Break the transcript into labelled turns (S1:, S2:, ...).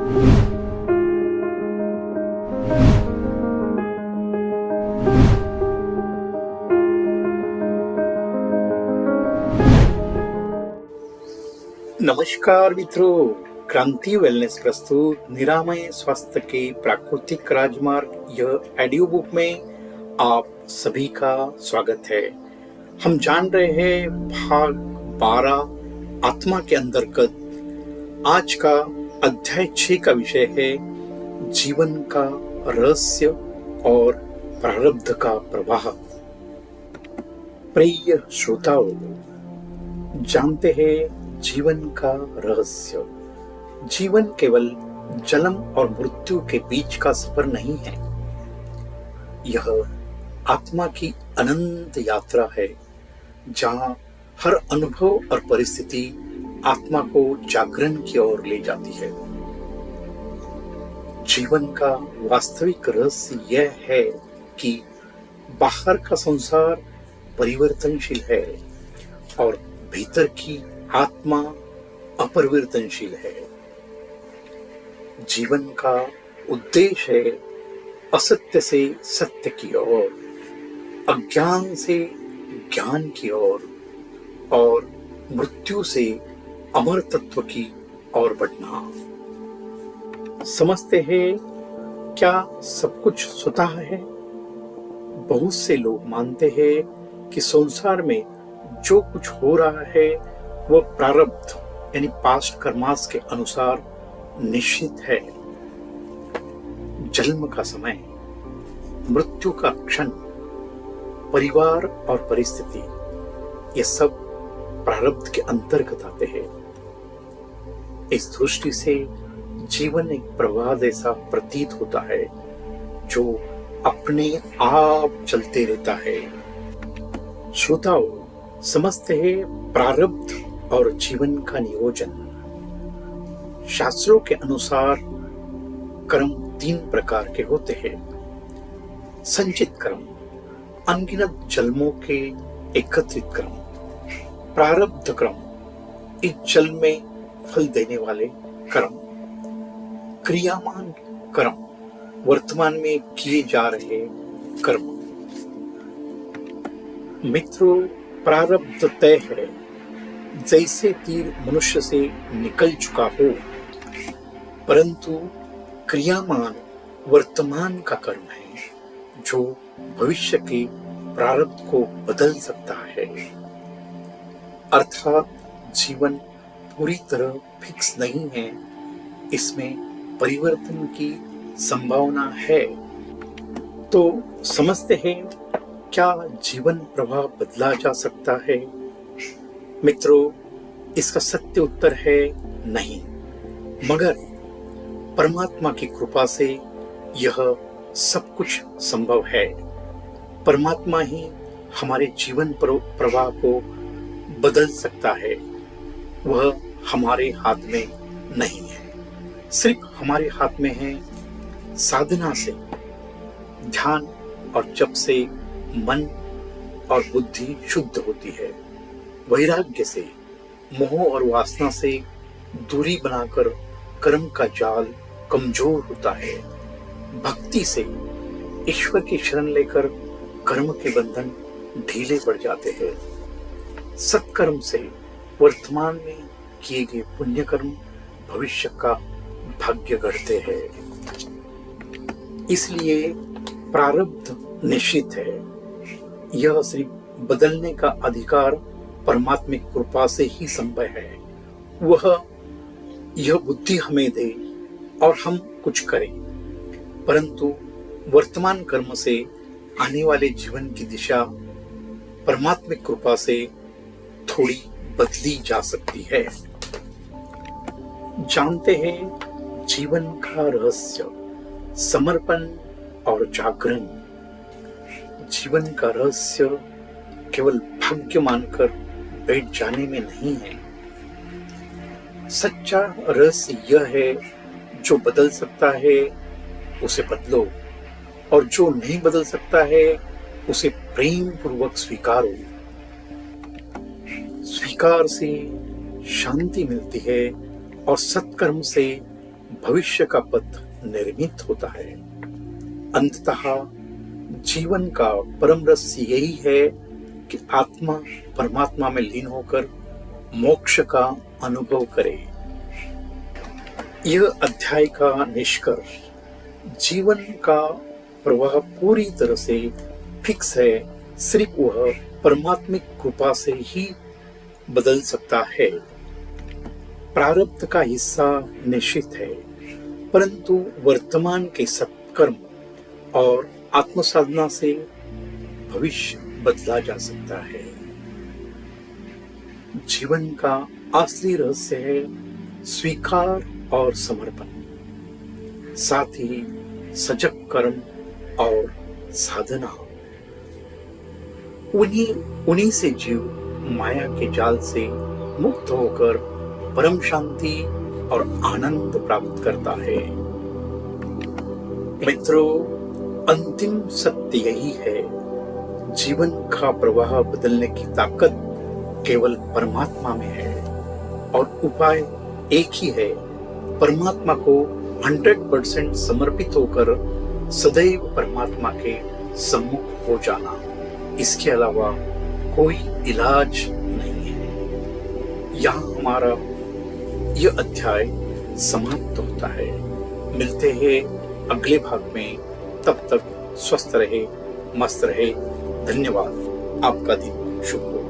S1: नमस्कार मित्रों, क्रांति वेलनेस प्रस्तुत निरामय स्वास्थ्य के प्राकृतिक राजमार्ग यह ऑडियो बुक में आप सभी का स्वागत है। हम जान रहे हैं भाग 12 आत्मा के अंतर्गत आज का अध्याय 6 का विषय है जीवन का रहस्य और प्रारब्ध का प्रवाह। प्रिय श्रोताओ, जानते हैं जीवन का रहस्य। जीवन केवल जन्म और मृत्यु के बीच का सफर नहीं है, यह आत्मा की अनंत यात्रा है जहां हर अनुभव और परिस्थिति आत्मा को जागरण की ओर ले जाती है। जीवन का वास्तविक रहस्य यह है कि बाहर का संसार परिवर्तनशील है और भीतर की आत्मा अपरिवर्तनशील है। जीवन का उद्देश्य है असत्य से सत्य की ओर, अज्ञान से ज्ञान की ओर और मृत्यु से अमर तत्व की ओर बढ़ना। समझते हैं क्या सब कुछ स्वतः है? बहुत से लोग मानते हैं कि संसार में जो कुछ हो रहा है वह प्रारब्ध यानी पास्ट कर्मास के अनुसार निश्चित है। जन्म का समय, मृत्यु का क्षण, परिवार और परिस्थिति, ये सब प्रारब्ध के अंतर्गत आते हैं। इस दृष्टि से जीवन एक प्रवाह जैसा प्रतीत होता है जो अपने आप चलते रहता है। श्रोताओ, समझते हैं प्रारब्ध और जीवन का नियोजन। शास्त्रों के अनुसार कर्म 3 प्रकार के होते हैं। संचित कर्म, अनगिनत जन्मों के एकत्रित क्रम। प्रारब्ध क्रम, इस जन्म में फल देने वाले कर्म। क्रियामान कर्म, वर्तमान में किए जा रहे कर्म। मित्रों, प्रारब्ध तय है, जैसे तीर मनुष्य से निकल चुका हो, परंतु क्रियामान वर्तमान का कर्म है जो भविष्य के प्रारब्ध को बदल सकता है। अर्थात जीवन पूरी तरह फिक्स नहीं है, इसमें परिवर्तन की संभावना है। तो समझते हैं क्या जीवन प्रवाह बदला जा सकता है? मित्रों, इसका सत्य उत्तर है नहीं, मगर परमात्मा की कृपा से यह सब कुछ संभव है। परमात्मा ही हमारे जीवन प्रवाह को बदल सकता है, वह हमारे हाथ में नहीं है। सिर्फ हमारे हाथ में है साधना से, ध्यान और जप से मन और बुद्धि शुद्ध होती है। वैराग्य से, मोह और वासना से दूरी बनाकर कर्म का जाल कमजोर होता है। भक्ति से, ईश्वर की शरण लेकर कर्म के बंधन ढीले पड़ जाते हैं। सत्कर्म से वर्तमान में किए गए पुण्य कर्म भविष्य का भाग्य गढ़ते हैं। इसलिए प्रारब्ध निश्चित है, यह सिर्फ बदलने का अधिकार परमात्मिक कृपा से ही संभव है। वह यह बुद्धि हमें दे और हम कुछ करें, परंतु वर्तमान कर्म से आने वाले जीवन की दिशा परमात्मिक कृपा से थोड़ी बदली जा सकती है। जानते हैं जीवन का रहस्य समर्पण और जागरण। जीवन का रहस्य केवल भाग्य मानकर बैठ जाने में नहीं है। सच्चा रहस्य यह है, जो बदल सकता है उसे बदलो, और जो नहीं बदल सकता है उसे प्रेम पूर्वक स्वीकारो। स्वीकार से शांति मिलती है और सत्कर्म से भविष्य का पथ निर्मित होता है। अंततः जीवन का परम रहस्य यही है कि आत्मा परमात्मा में लीन होकर मोक्ष का अनुभव करे। यह अध्याय का निष्कर्ष जीवन का प्रवाह पूरी तरह से फिक्स है, सिर्फ वह परमात्मिक कृपा से ही बदल सकता है। प्रारब्ध का हिस्सा निश्चित है, परंतु वर्तमान के सत्कर्म और आत्मसाधना से भविष्य बदला जा सकता है। जीवन का असली रहस्य है स्वीकार और समर्पण, साथ ही सजग कर्म और साधना। उन्हीं से जीव माया के जाल से मुक्त होकर परम शांति और आनंद प्राप्त करता है। मित्रों, अंतिम सत्य यही है, जीवन का प्रवाह बदलने की ताकत केवल परमात्मा में है और उपाय एक ही है, परमात्मा को 100% समर्पित होकर सदैव परमात्मा के सम्मुख हो जाना। इसके अलावा कोई इलाज नहीं है। यहाँ हमारा यह अध्याय समाप्त होता है। मिलते हैं अगले भाग में, तब तक स्वस्थ रहे, मस्त रहे। धन्यवाद। आपका दिन शुभ हो।